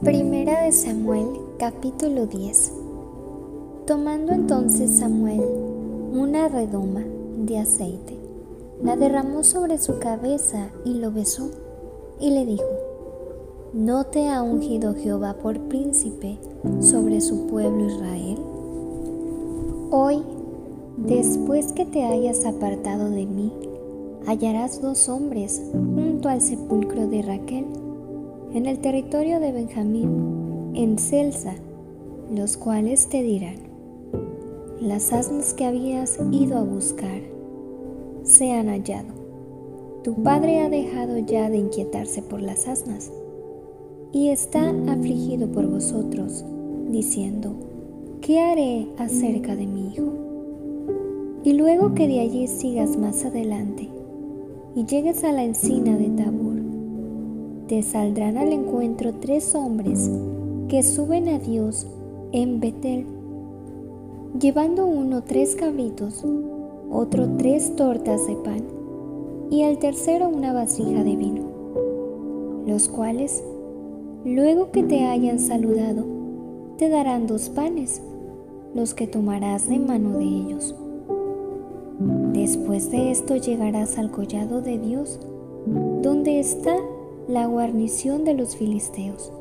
Primera de Samuel, capítulo 10. Tomando entonces Samuel una redoma de aceite, la derramó sobre su cabeza y lo besó, y le dijo: ¿No te ha ungido Jehová por príncipe sobre su pueblo Israel? Hoy, después que te hayas apartado de mí, hallarás 2 hombres junto al sepulcro de Raquel, en el territorio de Benjamín, en Selsa, los cuales te dirán: las asnas que habías ido a buscar se han hallado. Tu padre ha dejado ya de inquietarse por las asnas, y está afligido por vosotros, diciendo: ¿qué haré acerca de mi hijo? Y luego que de allí sigas más adelante, y llegues a la encina de Tabor, te saldrán al encuentro 3 hombres que suben a Dios en Betel, llevando uno 3 cabritos, otro 3 tortas de pan, y el tercero una vasija de vino, los cuales, luego que te hayan saludado, te darán 2 panes, los que tomarás de mano de ellos. Después de esto llegarás al collado de Dios, donde está la guarnición de los filisteos,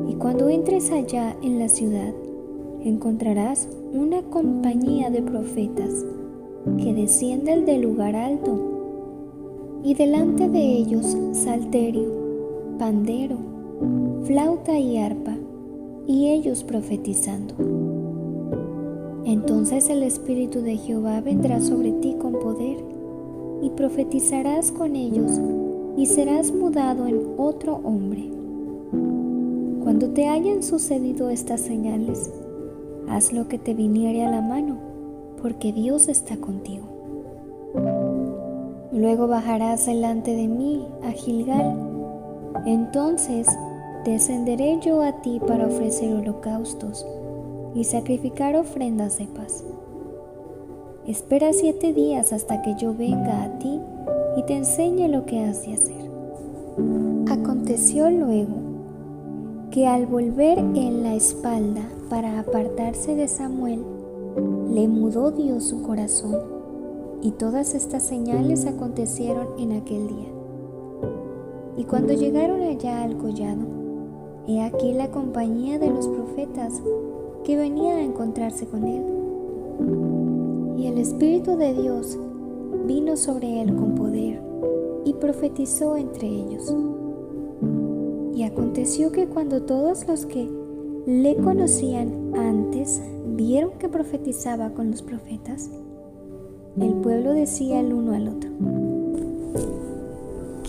y cuando entres allá en la ciudad, encontrarás una compañía de profetas que descienden del lugar alto, y delante de ellos salterio, pandero, flauta y arpa, y ellos profetizando. Entonces el Espíritu de Jehová vendrá sobre ti con poder, y profetizarás con ellos, y serás mudado en otro hombre. Cuando te hayan sucedido estas señales, haz lo que te viniere a la mano, porque Dios está contigo. Luego bajarás delante de mí a Gilgal. Entonces descenderé yo a ti para ofrecer holocaustos y sacrificar ofrendas de paz. Espera 7 días hasta que yo venga a ti y te enseñe lo que has de hacer. Aconteció luego que al volver en la espalda para apartarse de Samuel, le mudó Dios su corazón, y todas estas señales acontecieron en aquel día. Y cuando llegaron allá al collado, he aquí la compañía de los profetas que venían a encontrarse con él. Y el Espíritu de Dios vino sobre él con poder, y profetizó entre ellos. Y aconteció que cuando todos los que le conocían antes vieron que profetizaba con los profetas, el pueblo decía el uno al otro: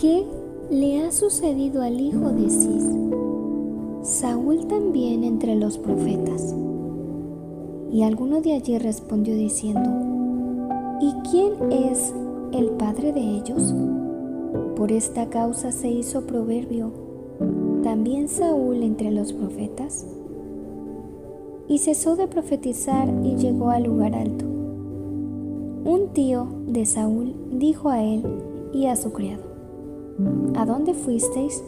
¿qué le ha sucedido al hijo de Cis? Saúl también entre los profetas. Y alguno de allí respondió diciendo: ¿y quién es el padre de ellos? Por esta causa se hizo proverbio también Saúl entre los profetas. Y cesó de profetizar y llegó al lugar alto. Un tío de Saúl dijo a él y a su criado: ¿a dónde fuisteis?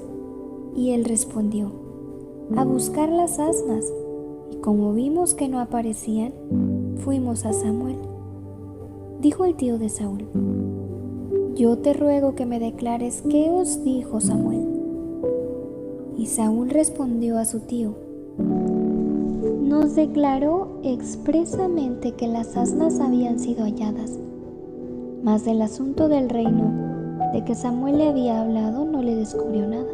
Y él respondió: a buscar las asnas, y como vimos que no aparecían, fuimos a Samuel. Dijo el tío de Saúl: yo te ruego que me declares qué os dijo Samuel. Y Saúl respondió a su tío: nos declaró expresamente que las asnas habían sido halladas, mas del asunto del reino de que Samuel le había hablado no le descubrió nada.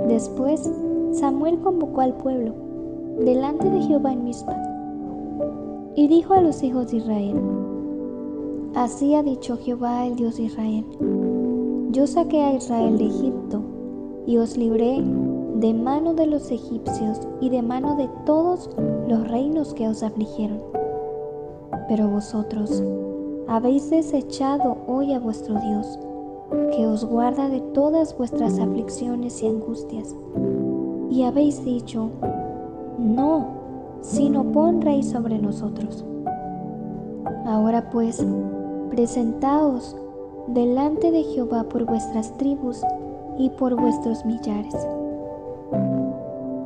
Después Samuel convocó al pueblo delante de Jehová en Mizpa, y dijo a los hijos de Israel: así ha dicho Jehová, el Dios de Israel: yo saqué a Israel de Egipto, y os libré de mano de los egipcios y de mano de todos los reinos que os afligieron. Pero vosotros habéis desechado hoy a vuestro Dios, que os guarda de todas vuestras aflicciones y angustias. Y habéis dicho: no, sino pon rey sobre nosotros. Ahora pues, presentaos delante de Jehová por vuestras tribus y por vuestros millares.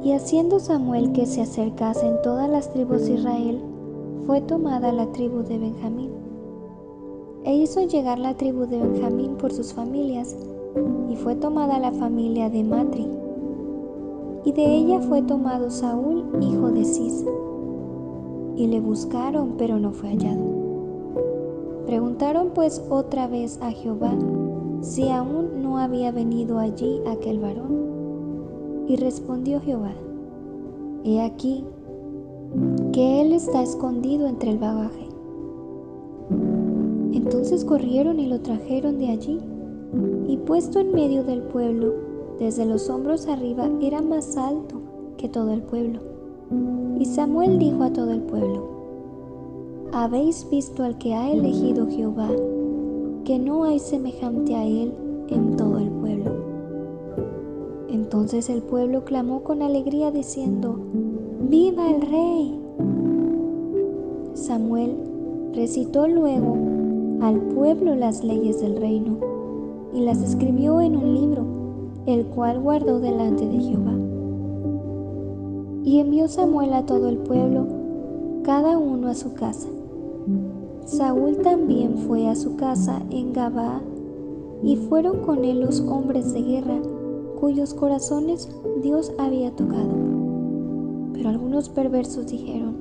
Y haciendo Samuel que se acercasen todas las tribus de Israel, fue tomada la tribu de Benjamín. E hizo llegar la tribu de Benjamín por sus familias, y fue tomada la familia de Matri. Y de ella fue tomado Saúl, hijo de Cis. Y le buscaron, pero no fue hallado. Preguntaron pues otra vez a Jehová si aún no había venido allí aquel varón. Y respondió Jehová: He aquí que él está escondido entre el bagaje. Entonces corrieron y lo trajeron de allí, y puesto en medio del pueblo, desde los hombros arriba era más alto que todo el pueblo. Y Samuel dijo a todo el pueblo: ¿Habéis visto al que ha elegido Jehová, que no hay semejante a él en todo el pueblo? Entonces el pueblo clamó con alegría diciendo: ¡Viva el rey! Samuel recitó luego al pueblo las leyes del reino y las escribió en un libro, el cual guardó delante de Jehová. Y envió Samuel a todo el pueblo, cada uno a su casa. Saúl también fue a su casa en Gabaa, y fueron con él los hombres de guerra, cuyos corazones Dios había tocado. Pero algunos perversos dijeron: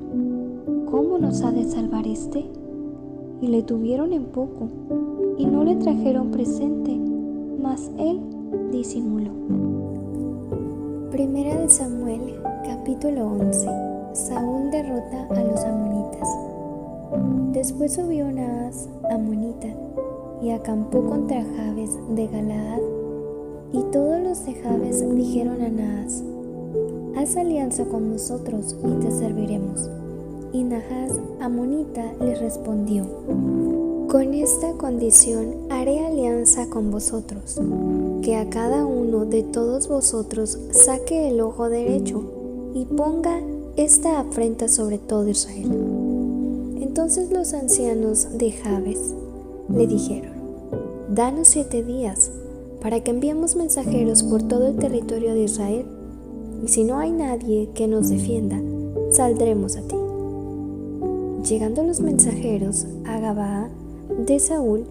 ¿Cómo nos ha de salvar este? Y le tuvieron en poco, y no le trajeron presente, mas él disimuló. Primera de Samuel, capítulo 11. Saúl derrota a los amonitas. Después subió Naas, amonita, y acampó contra Jabes de Galaad. Y todos los de Jabes dijeron a Naas: Haz alianza con nosotros y te serviremos. Y Naas, amonita, les respondió: Con esta condición haré alianza con vosotros, que a cada uno de todos vosotros saque el ojo derecho y ponga esta afrenta sobre todo Israel. Entonces los ancianos de Jabes le dijeron: Danos 7 días para que enviemos mensajeros por todo el territorio de Israel, y si no hay nadie que nos defienda, saldremos a ti. Llegando los mensajeros a Gabaa de Saúl,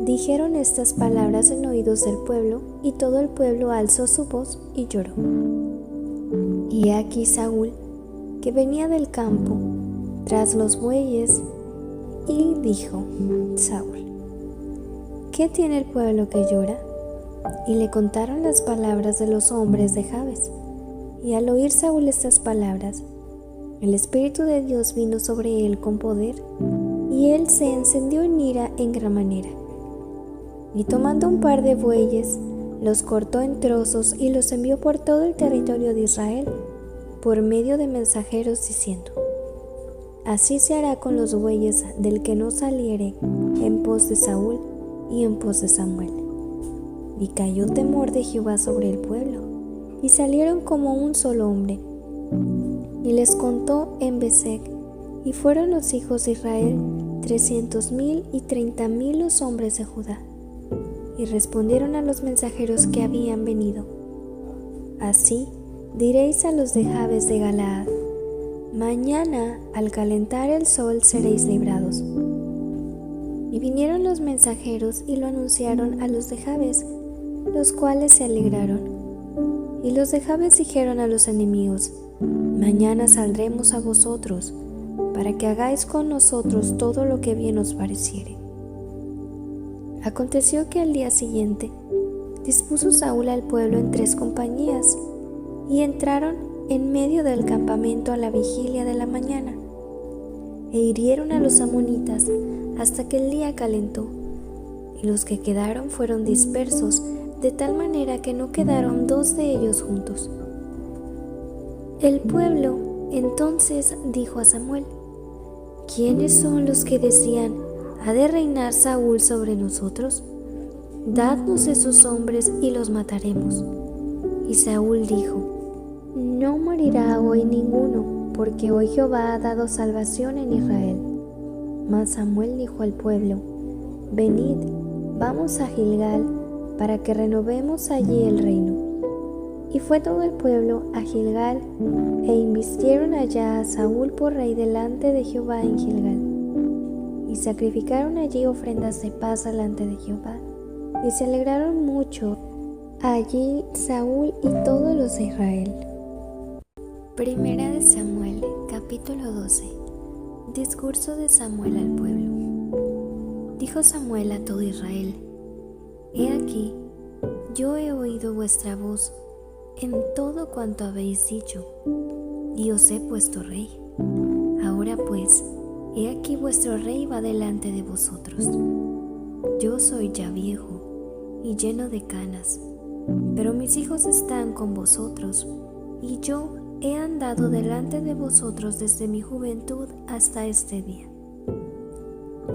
dijeron estas palabras en oídos del pueblo, y todo el pueblo alzó su voz y lloró. Y aquí Saúl, que venía del campo, tras los bueyes, y dijo: Saúl: ¿Qué tiene el pueblo que llora? Y le contaron las palabras de los hombres de Jabes. Y al oír Saúl estas palabras, el Espíritu de Dios vino sobre él con poder, y él se encendió en ira en gran manera. Y tomando un par de bueyes, los cortó en trozos y los envió por todo el territorio de Israel, por medio de mensajeros, diciendo: Así se hará con los bueyes del que no saliere en pos de Saúl y en pos de Samuel. Y cayó temor de Jehová sobre el pueblo, y salieron como un solo hombre. Y les contó en Bezec, y fueron los hijos de Israel 300,000 y 30,000 los hombres de Judá. Y respondieron a los mensajeros que habían venido: Así diréis a los de Jabes de Galaad: Mañana, al calentar el sol, seréis librados. Y vinieron los mensajeros y lo anunciaron a los de Jabes, los cuales se alegraron. Y los de Jabes dijeron a los enemigos: Mañana saldremos a vosotros, para que hagáis con nosotros todo lo que bien os pareciere. Aconteció que al día siguiente dispuso Saúl al pueblo en 3 compañías, y entraron en medio del campamento a la vigilia de la mañana, e hirieron a los amonitas hasta que el día calentó, y los que quedaron fueron dispersos, de tal manera que no quedaron 2 de ellos juntos. El pueblo entonces dijo a Samuel: ¿Quiénes son los que decían: ¿Ha de reinar Saúl sobre nosotros? Dadnos esos hombres y los mataremos. Y Saúl dijo: No morirá hoy ninguno, porque hoy Jehová ha dado salvación en Israel. Mas Samuel dijo al pueblo: Venid, vamos a Gilgal, para que renovemos allí el reino. Y fue todo el pueblo a Gilgal, e invistieron allá a Saúl por rey delante de Jehová en Gilgal. Y sacrificaron allí ofrendas de paz delante de Jehová, y se alegraron mucho allí Saúl y todos los de Israel. Primera de Samuel, capítulo 12. Discurso de Samuel al pueblo. Dijo Samuel a todo Israel: He aquí, yo he oído vuestra voz en todo cuanto habéis dicho, y os he puesto rey. Ahora pues, he aquí vuestro rey va delante de vosotros. Yo soy ya viejo y lleno de canas, pero mis hijos están con vosotros, y yo he andado delante de vosotros desde mi juventud hasta este día.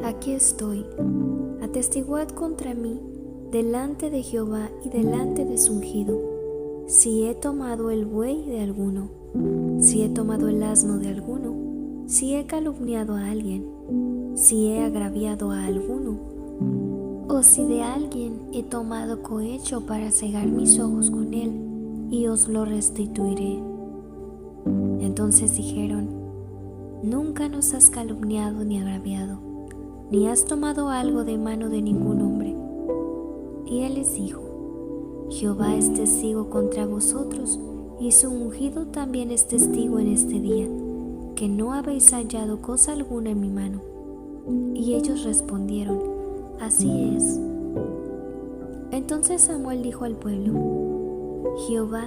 Aquí estoy, atestiguad contra mí delante de Jehová y delante de su ungido, si he tomado el buey de alguno, si he tomado el asno de alguno, si he calumniado a alguien, si he agraviado a alguno, o si de alguien he tomado cohecho para cegar mis ojos con él, y os lo restituiré. Entonces dijeron: Nunca nos has calumniado ni agraviado, ni has tomado algo de mano de ningún hombre. Y él les dijo: Jehová es testigo contra vosotros, y su ungido también es testigo en este día, que no habéis hallado cosa alguna en mi mano. Y ellos respondieron: Así es. Entonces Samuel dijo al pueblo: Jehová,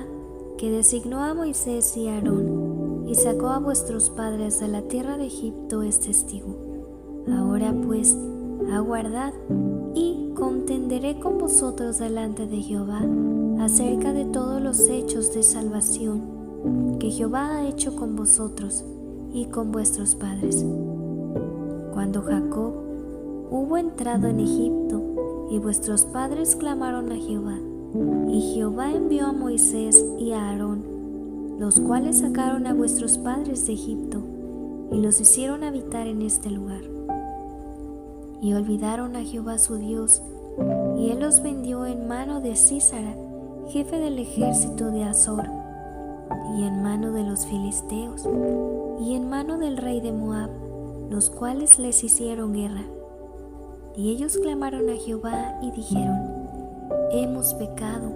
que designó a Moisés y a Aarón, y sacó a vuestros padres de la tierra de Egipto, es testigo. Ahora pues, aguardad, y contenderé con vosotros delante de Jehová acerca de todos los hechos de salvación que Jehová ha hecho con vosotros y con vuestros padres. Cuando Jacob hubo entrado en Egipto, y vuestros padres clamaron a Jehová, y Jehová envió a Moisés y a Aarón, los cuales sacaron a vuestros padres de Egipto, y los hicieron habitar en este lugar. Y olvidaron a Jehová su Dios, y él los vendió en mano de Sísara, jefe del ejército de Azor, y en mano de los filisteos, y en mano del rey de Moab, los cuales les hicieron guerra. Y ellos clamaron a Jehová y dijeron: Hemos pecado,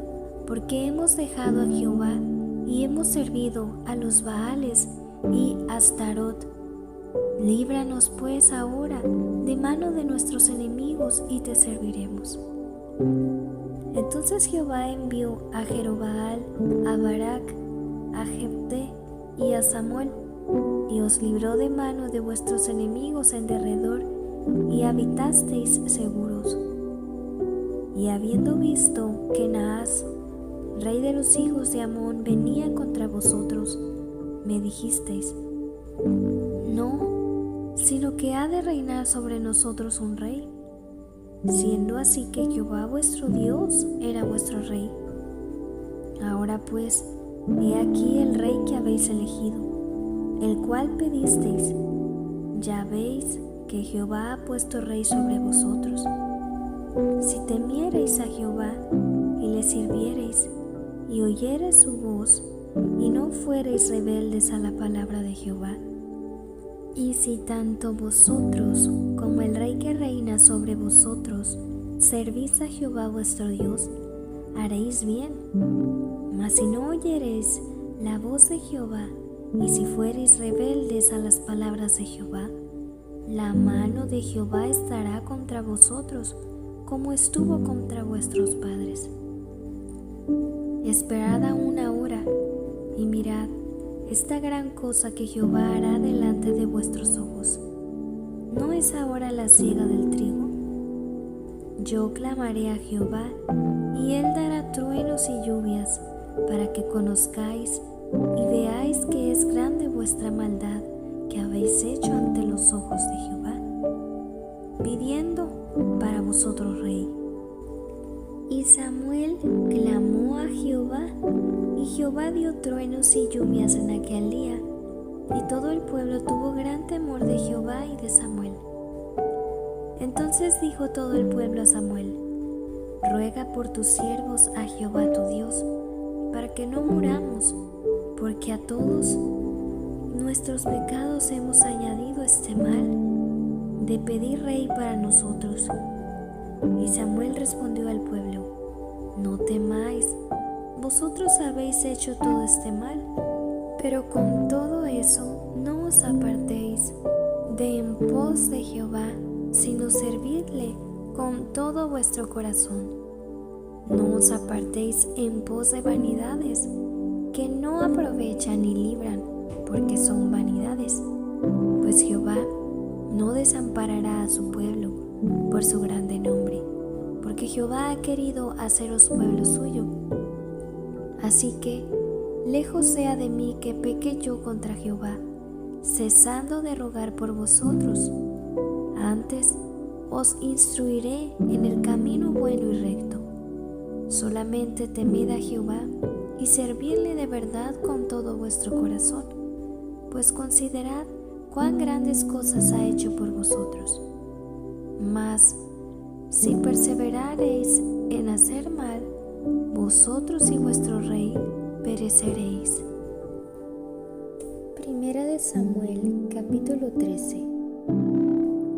porque hemos dejado a Jehová, y hemos servido a los Baales y a Astarot. Líbranos pues ahora de mano de nuestros enemigos, y te serviremos. Entonces Jehová envió a Jerobaal, a Barak, a Jefté y a Samuel, y os libró de mano de vuestros enemigos en derredor, y habitasteis seguros. Y habiendo visto que Naas, rey de los hijos de Amón, venía contra vosotros, me dijisteis: No, sino que ha de reinar sobre nosotros un rey, siendo así que Jehová vuestro Dios era vuestro rey. Ahora pues, he aquí el rey que habéis elegido, el cual pedisteis. Ya veis que Jehová ha puesto rey sobre vosotros. Si temiereis a Jehová y le sirviereis, y oyereis su voz, y no fuereis rebeldes a la palabra de Jehová, y si tanto vosotros como el rey que reina sobre vosotros servís a Jehová vuestro Dios, haréis bien. Mas si no oyereis la voz de Jehová, y si fuereis rebeldes a las palabras de Jehová, la mano de Jehová estará contra vosotros, como estuvo contra vuestros padres. Esperad aún ahora, y mirad esta gran cosa que Jehová hará delante de vuestros ojos. ¿No es ahora la siega del trigo? Yo clamaré a Jehová, y él dará truenos y lluvias, para que conozcáis y veáis que es grande vuestra maldad que habéis hecho ante los ojos de Jehová, pidiendo para vosotros rey. Y Samuel clamó a Jehová, y Jehová dio truenos y lluvias en aquel día, y todo el pueblo tuvo gran temor de Jehová y de Samuel. Entonces dijo todo el pueblo a Samuel: Ruega por tus siervos a Jehová tu Dios, para que que no muramos, porque a todos nuestros pecados hemos añadido este mal de pedir rey para nosotros. Y Samuel respondió al pueblo: no temáis, vosotros habéis hecho todo este mal, pero con todo eso no os apartéis de en pos de Jehová, sino servidle con todo vuestro corazón. No os apartéis en pos de vanidades que no aprovechan ni libran, porque son vanidades, pues Jehová no desamparará a su pueblo por su grande nombre, porque Jehová ha querido haceros pueblo suyo. Así que, lejos sea de mí que peque yo contra Jehová, cesando de rogar por vosotros. Antes os instruiré en el camino bueno y recto. Solamente temed a Jehová y servidle de verdad con todo vuestro corazón, pues considerad cuán grandes cosas ha hecho por vosotros. Mas, si perseverareis en hacer mal, vosotros y vuestro rey pereceréis. Primera de Samuel, capítulo 13.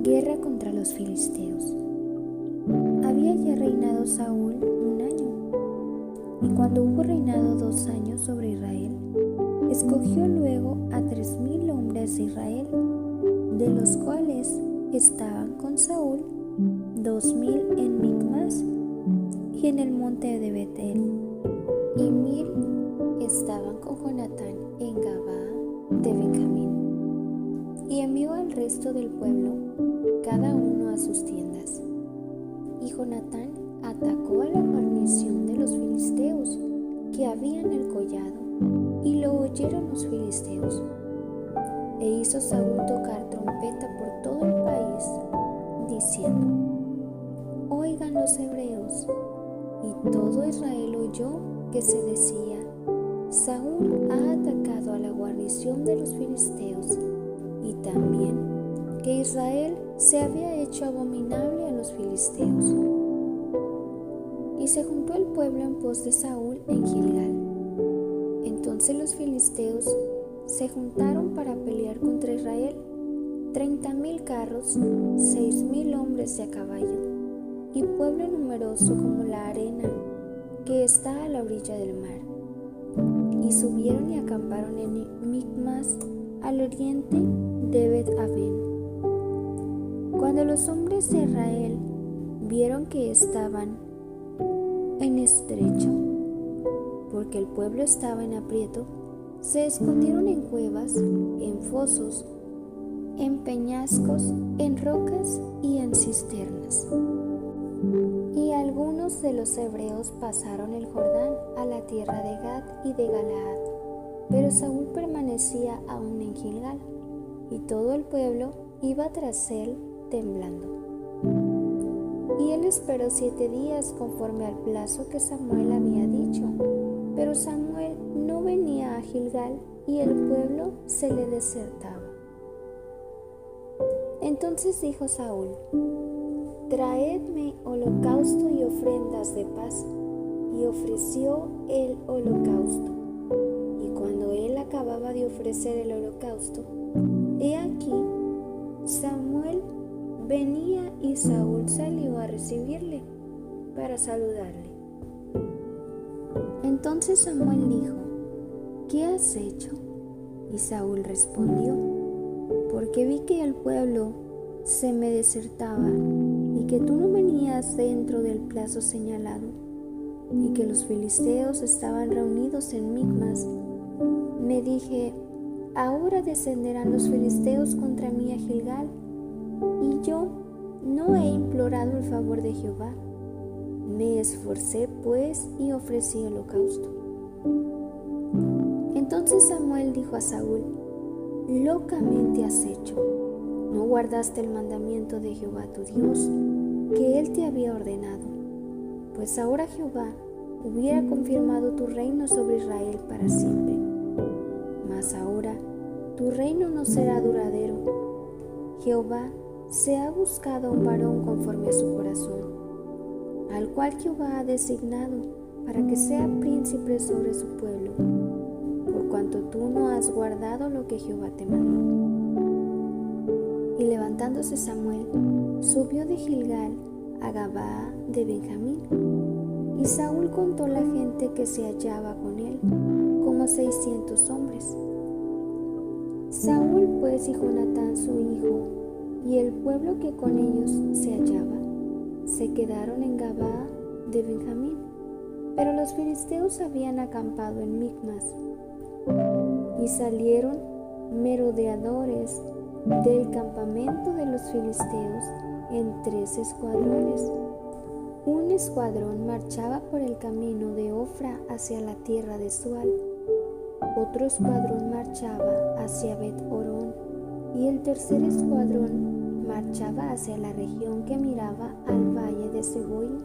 Guerra contra los filisteos. Había ya reinado Saúl un año, y cuando hubo reinado 2 años sobre Israel, escogió luego a 3,000 hombres de Israel, de los cuales estaban con Saúl 2,000 en Micmas y en el monte de Betel, y 1,000 estaban con Jonatán en Gabaa de Benjamín. Y envió al resto del pueblo, cada uno a sus tiendas. Y Jonatán atacó a la guarnición de los filisteos que había en el collado, y lo oyeron los filisteos. E hizo Saúl tocar trompeta por todo el país, diciendo: oigan los hebreos. Y todo Israel oyó que se decía: Saúl ha atacado a la guarnición de los filisteos, y también que Israel se había hecho abominable a los filisteos. Y se juntó el pueblo en pos de Saúl en Gilgal. Entonces los filisteos se juntaron para pelear contra Israel, 30,000 carros, 6,000 hombres de a caballo, y pueblo numeroso como la arena que está a la orilla del mar. Y subieron y acamparon en Micmas, al oriente de Bet-Aven. Cuando los hombres de Israel vieron que estaban en estrecho, porque el pueblo estaba en aprieto, se escondieron en cuevas, en fosos, en peñascos, en rocas y en cisternas. Y algunos de los hebreos pasaron el Jordán a la tierra de Gad y de Galaad, pero Saúl permanecía aún en Gilgal, y todo el pueblo iba tras él temblando. Y él esperó 7 días conforme al plazo que Samuel había dicho, pero Samuel no venía a Gilgal y el pueblo se le desertaba. Entonces dijo Saúl: traedme holocausto y ofrendas de paz. Y ofreció el holocausto. Y cuando él acababa de ofrecer el holocausto, he aquí, Samuel venía y Saúl salió a recibirle para saludarle. Entonces Samuel dijo: ¿qué has hecho? Y Saúl respondió: porque vi que el pueblo se me desertaba y que tú no venías dentro del plazo señalado, y que los filisteos estaban reunidos en Micmas. Me dije: ahora descenderán los filisteos contra mí a Gilgal, y yo no he implorado el favor de Jehová. Me esforcé pues y ofrecí holocausto. Entonces Samuel dijo a Saúl: locamente has hecho. No guardaste el mandamiento de Jehová tu Dios, que él te había ordenado. Pues ahora Jehová hubiera confirmado tu reino sobre Israel para siempre. Mas ahora tu reino no será duradero. Jehová se ha buscado un varón conforme a su corazón, al cual Jehová ha designado para que sea príncipe sobre su pueblo, por cuanto tú no has guardado lo que Jehová te mandó. Y levantándose Samuel, subió de Gilgal a Gabaa de Benjamín. Y Saúl contó la gente que se hallaba con él, como 600 hombres. Saúl pues y Jonatán su hijo, y el pueblo que con ellos se hallaba, se quedaron en Gabaa de Benjamín. Pero los filisteos habían acampado en Micmas, y salieron merodeadores del campamento de los filisteos en 3 escuadrones. Un escuadrón marchaba por el camino de Ofra hacia la tierra de Sual, otro escuadrón marchaba hacia Bet-Horón, y el tercer escuadrón marchaba hacia la región que miraba al valle de Seboim,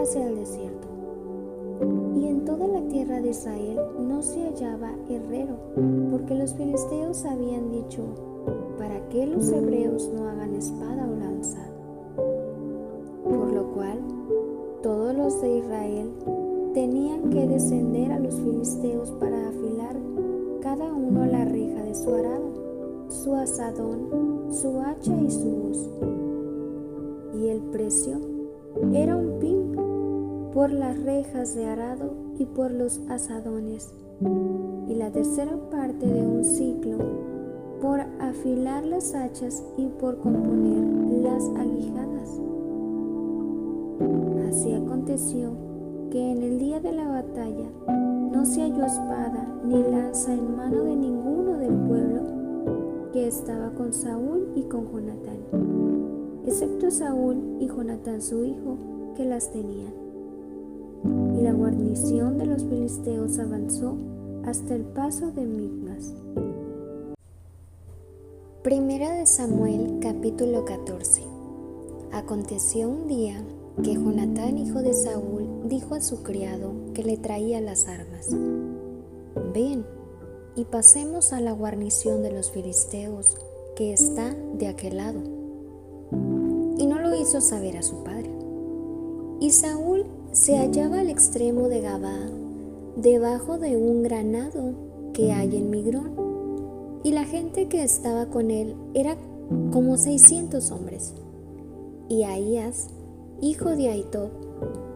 hacia el desierto. Y en toda la tierra de Israel no se hallaba herrero, porque los filisteos habían dicho: ¿para qué los hebreos no hagan espada o lanza? Por lo cual, todos los de Israel tenían que descender a los filisteos para afilar cada uno la reja de su arado, su azadón, su hacha y su hoz. Y el precio era un pin por las rejas de arado y por los azadones, y la tercera parte de un siclo por afilar las hachas y por componer las aguijadas. Así aconteció que en el día de la batalla no se halló espada ni lanza en mano de ninguno del pueblo que estaba con Saúl y con Jonatán, excepto Saúl y Jonatán su hijo, que las tenían. Y la guarnición de los filisteos avanzó hasta el paso de Micmas. Primera de Samuel, capítulo 14. Aconteció un día que Jonatán, hijo de Saúl, dijo a su criado que le traía las armas: ven y pasemos a la guarnición de los filisteos que está de aquel lado. Y no lo hizo saber a su padre. Y Saúl se hallaba al extremo de Gabaa, debajo de un granado que hay en Migrón, y la gente que estaba con él era como 600 hombres. Y Ahías, hijo de Ahitob,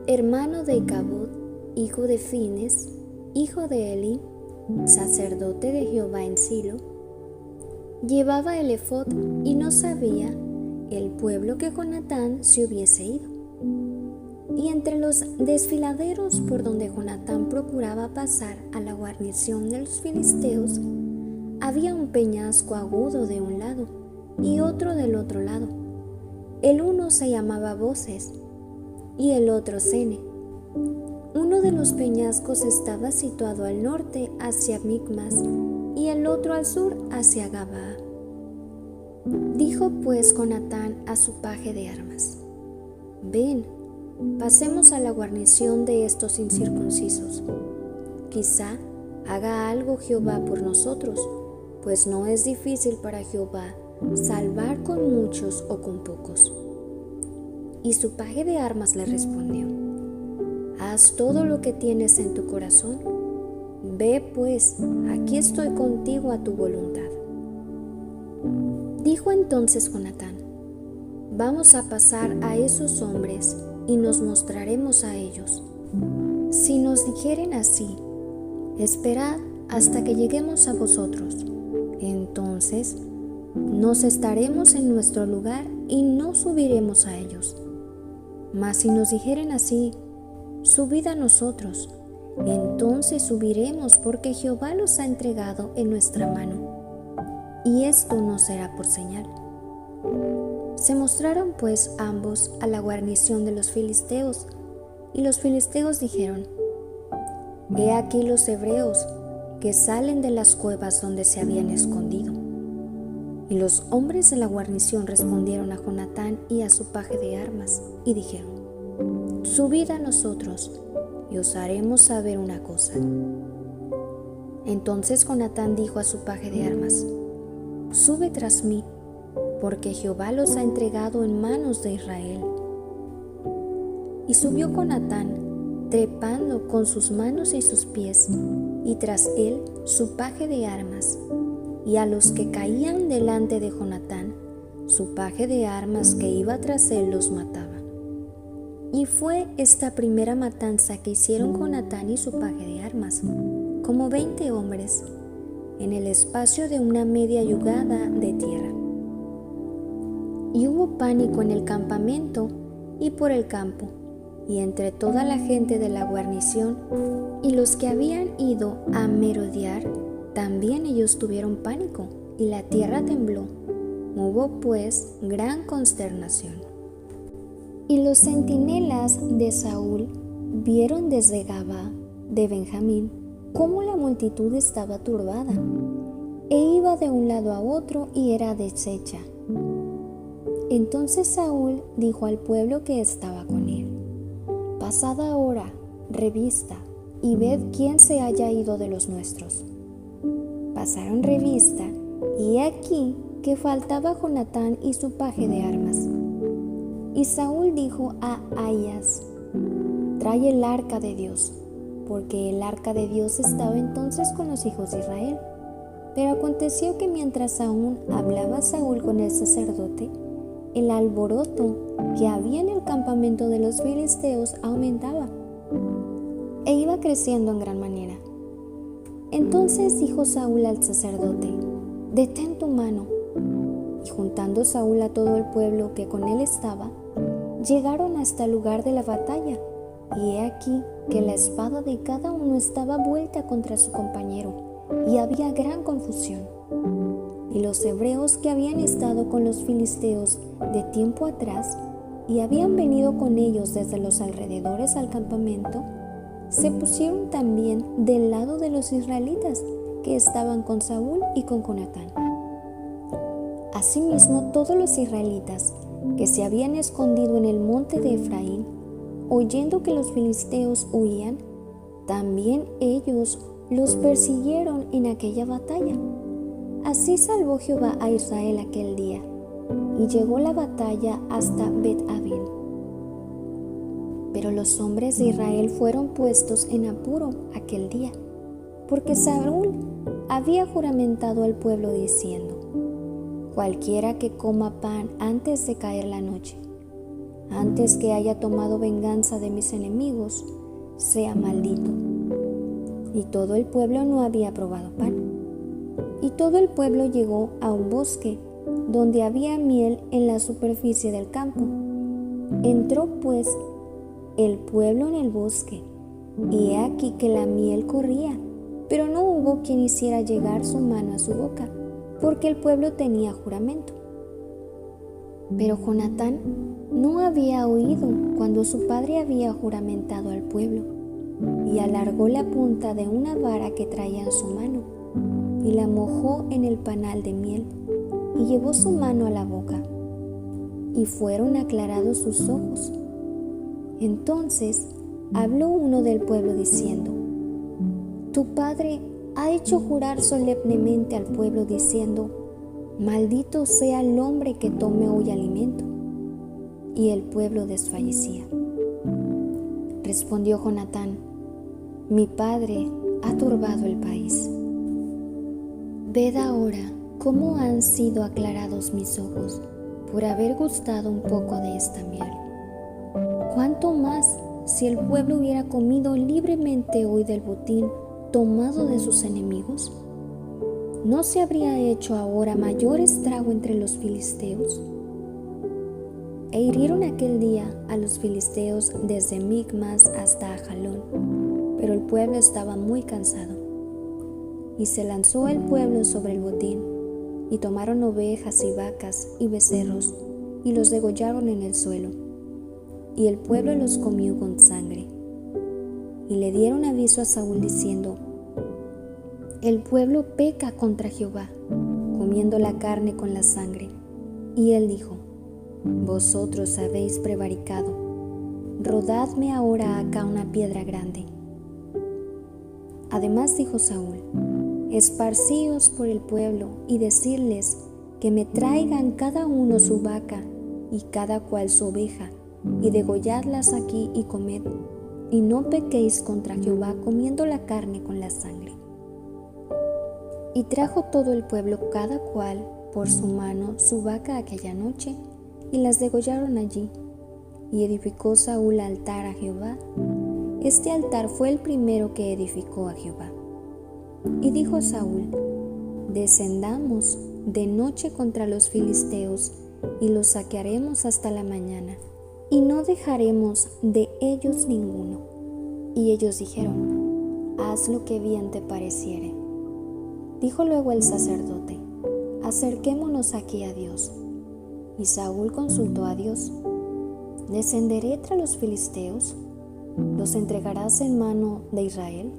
hermano de Icabod, hijo de Fines, hijo de Eli, sacerdote de Jehová en Silo, llevaba el efod, y no sabía el pueblo que Jonatán se hubiese ido. Y entre los desfiladeros por donde Jonatán procuraba pasar a la guarnición de los filisteos, había un peñasco agudo de un lado y otro del otro lado. El uno se llamaba Boses y el otro Sene. Uno de los peñascos estaba situado al norte hacia Micmas y el otro al sur hacia Gabaa. Dijo pues Jonatán a su paje de armas: ven, pasemos a la guarnición de estos incircuncisos. Quizá haga algo Jehová por nosotros, pues no es difícil para Jehová salvar con muchos o con pocos. Y su paje de armas le respondió: haz todo lo que tienes en tu corazón. Ve pues, aquí estoy contigo a tu voluntad. Dijo entonces Jonatán: vamos a pasar a esos hombres y nos mostraremos a ellos. Si nos dijeren así: esperad hasta que lleguemos a vosotros, entonces nos estaremos en nuestro lugar y no subiremos a ellos. Mas si nos dijeren así: subid a nosotros, entonces subiremos, porque Jehová los ha entregado en nuestra mano, y esto no será por señal. Se mostraron pues ambos a la guarnición de los filisteos, y los filisteos dijeron: he aquí los hebreos que salen de las cuevas donde se habían escondido. Y los hombres de la guarnición respondieron a Jonatán y a su paje de armas, y dijeron: subid a nosotros, y os haremos saber una cosa. Entonces Jonatán dijo a su paje de armas: sube tras mí, porque Jehová los ha entregado en manos de Israel. Y subió Jonatán trepando con sus manos y sus pies, y tras él su paje de armas. Y a los que caían delante de Jonatán, su paje de armas que iba tras él los mataba. Y fue esta primera matanza que hicieron Jonatán y su paje de armas, como 20 hombres, en el espacio de una media yugada de tierra. Y hubo pánico en el campamento y por el campo, y entre toda la gente de la guarnición, y los que habían ido a merodear, también ellos tuvieron pánico, y la tierra tembló. Hubo pues gran consternación. Y los centinelas de Saúl vieron desde Gabá de Benjamín cómo la multitud estaba turbada, e iba de un lado a otro y era deshecha. Entonces Saúl dijo al pueblo que estaba con él: Pasad ahora revista y ved quién se haya ido de los nuestros. Pasaron revista, y he aquí que faltaba Jonatán y su paje de armas. Y Saúl dijo a Ahías: Trae el arca de Dios, porque el arca de Dios estaba entonces con los hijos de Israel. Pero aconteció que mientras aún hablaba Saúl con el sacerdote, el alboroto que había en el campamento de los filisteos aumentaba e iba creciendo en gran manera. Entonces dijo Saúl al sacerdote: Detén tu mano. Y juntando Saúl a todo el pueblo que con él estaba, llegaron hasta el lugar de la batalla, y he aquí que la espada de cada uno estaba vuelta contra su compañero, y había gran confusión. Y los hebreos que habían estado con los filisteos de tiempo atrás y habían venido con ellos desde los alrededores al campamento, se pusieron también del lado de los israelitas que estaban con Saúl y con Jonatán. Asimismo, todos los israelitas que se habían escondido en el monte de Efraín, oyendo que los filisteos huían, también ellos los persiguieron en aquella batalla. Así salvó Jehová a Israel aquel día, y llegó la batalla hasta Bet-Aven. Pero los hombres de Israel fueron puestos en apuro aquel día, porque Saúl había juramentado al pueblo diciendo: Cualquiera que coma pan antes de caer la noche, antes que haya tomado venganza de mis enemigos, sea maldito. Y todo el pueblo no había probado pan. Y todo el pueblo llegó a un bosque, donde había miel en la superficie del campo. Entró pues el pueblo en el bosque, y he aquí que la miel corría, pero no hubo quien hiciera llegar su mano a su boca, porque el pueblo tenía juramento. Pero Jonatán no había oído cuando su padre había juramentado al pueblo, y alargó la punta de una vara que traía en su mano, y la mojó en el panal de miel, y llevó su mano a la boca, y fueron aclarados sus ojos. Entonces habló uno del pueblo diciendo: Tu padre ha hecho jurar solemnemente al pueblo diciendo: Maldito sea el hombre que tome hoy alimento. Y el pueblo desfallecía. Respondió Jonatán: Mi padre ha turbado el país. Ved ahora cómo han sido aclarados mis ojos por haber gustado un poco de esta miel. ¿Cuánto más si el pueblo hubiera comido libremente hoy del botín tomado de sus enemigos? ¿No se habría hecho ahora mayor estrago entre los filisteos? E hirieron aquel día a los filisteos desde Micmas hasta Ajalón, pero el pueblo estaba muy cansado. Y se lanzó el pueblo sobre el botín, y tomaron ovejas y vacas y becerros, y los degollaron en el suelo, y el pueblo los comió con sangre. Y le dieron aviso a Saúl diciendo: El pueblo peca contra Jehová, comiendo la carne con la sangre. Y él dijo: Vosotros habéis prevaricado, rodadme ahora acá una piedra grande. Además dijo Saúl: Esparcíos por el pueblo y decirles que me traigan cada uno su vaca y cada cual su oveja, y degolladlas aquí y comed, y no pequéis contra Jehová comiendo la carne con la sangre. Y trajo todo el pueblo cada cual por su mano su vaca aquella noche, y las degollaron allí. Y edificó Saúl altar a Jehová. Este altar fue el primero que edificó a Jehová. Y dijo Saúl: descendamos de noche contra los filisteos, y los saquearemos hasta la mañana, y no dejaremos de ellos ninguno. Y ellos dijeron: haz lo que bien te pareciere. Dijo luego el sacerdote: acerquémonos aquí a Dios. Y Saúl consultó a Dios: ¿descenderé tras los filisteos? ¿Los entregarás en mano de Israel?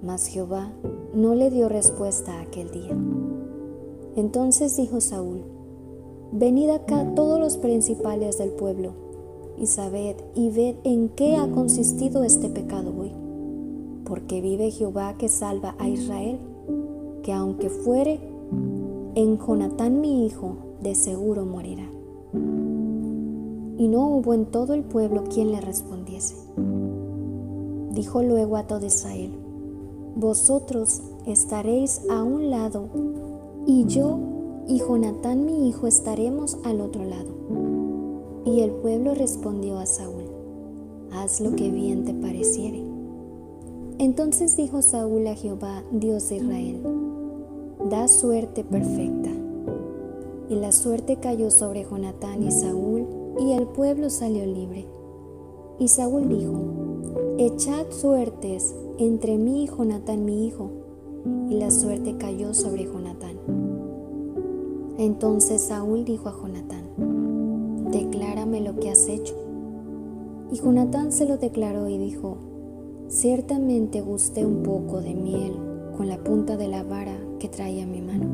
Mas Jehová no le dio respuesta aquel día. Entonces dijo Saúl: venid acá todos los principales del pueblo, y sabed y ved en qué ha consistido este pecado hoy. Porque vive Jehová que salva a Israel, que aunque fuere en Jonatán mi hijo, de seguro morirá. Y no hubo en todo el pueblo quien le respondiese. Dijo luego a todo Israel: vosotros estaréis a un lado, y yo y Jonatán mi hijo estaremos al otro lado. Y el pueblo respondió a Saúl: haz lo que bien te pareciere. Entonces dijo Saúl a Jehová, Dios de Israel: da suerte perfecta. Y la suerte cayó sobre Jonatán y Saúl, y el pueblo salió libre. Y Saúl dijo: echad suertes entre mí y Jonatán mi hijo. Y la suerte cayó sobre Jonatán. Entonces Saúl dijo a Jonatán: declárame lo que has hecho. Y Jonatán se lo declaró y dijo: ciertamente gusté un poco de miel con la punta de la vara que traía en mi mano,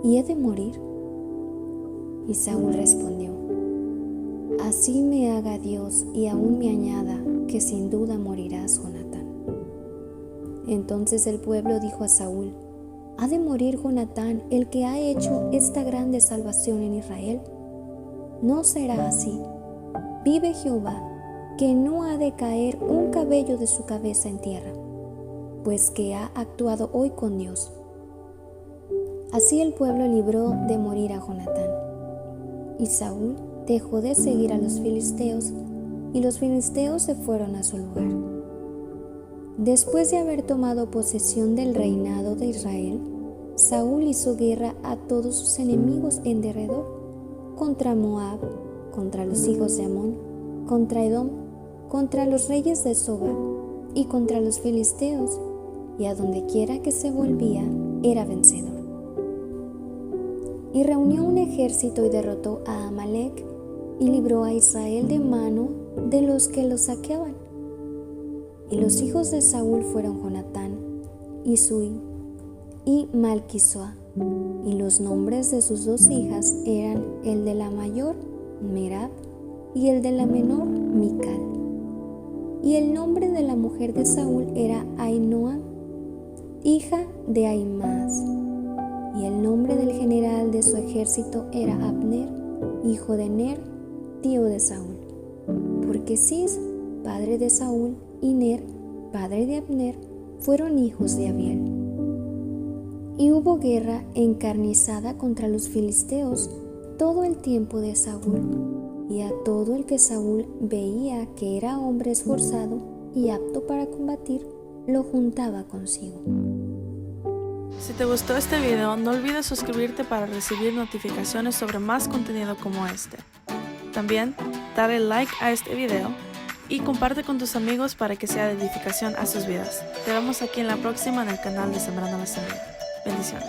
¿y he de morir? Y Saúl respondió: así me haga Dios y aún me añada, que sin duda morirás, Jonatán. Entonces el pueblo dijo a Saúl: ¿ha de morir Jonatán, el que ha hecho esta grande salvación en Israel? No será así. Vive Jehová, que no ha de caer un cabello de su cabeza en tierra, pues que ha actuado hoy con Dios. Así el pueblo libró de morir a Jonatán. Y Saúl dejó de seguir a los filisteos, y los filisteos se fueron a su lugar. Después de haber tomado posesión del reinado de Israel, Saúl hizo guerra a todos sus enemigos en derredor, contra Moab, contra los hijos de Amón, contra Edom, contra los reyes de Soba y contra los filisteos, y a donde quiera que se volvía era vencedor. Y reunió un ejército y derrotó a Amalec, y libró a Israel de mano de los que los saqueaban. Y los hijos de Saúl fueron Jonatán, y Sui, y Malquisua, y los nombres de sus dos hijas eran el de la mayor, Merab, y el de la menor, Mical. Y el nombre de la mujer de Saúl era Ahinoam, hija de Ahimaas. Y el nombre del general de su ejército era Abner, hijo de Ner, tío de Saúl. Porque Cis, padre de Saúl, y Ner, padre de Abner, fueron hijos de Abiel. Y hubo guerra encarnizada contra los filisteos todo el tiempo de Saúl, y a todo el que Saúl veía que era hombre esforzado y apto para combatir, lo juntaba consigo. Si te gustó este video, no olvides suscribirte para recibir notificaciones sobre más contenido como este. También, dale like a este video y comparte con tus amigos para que sea de edificación a sus vidas. Te vemos aquí en la próxima en el canal de Sembrando la Semilla. Bendiciones.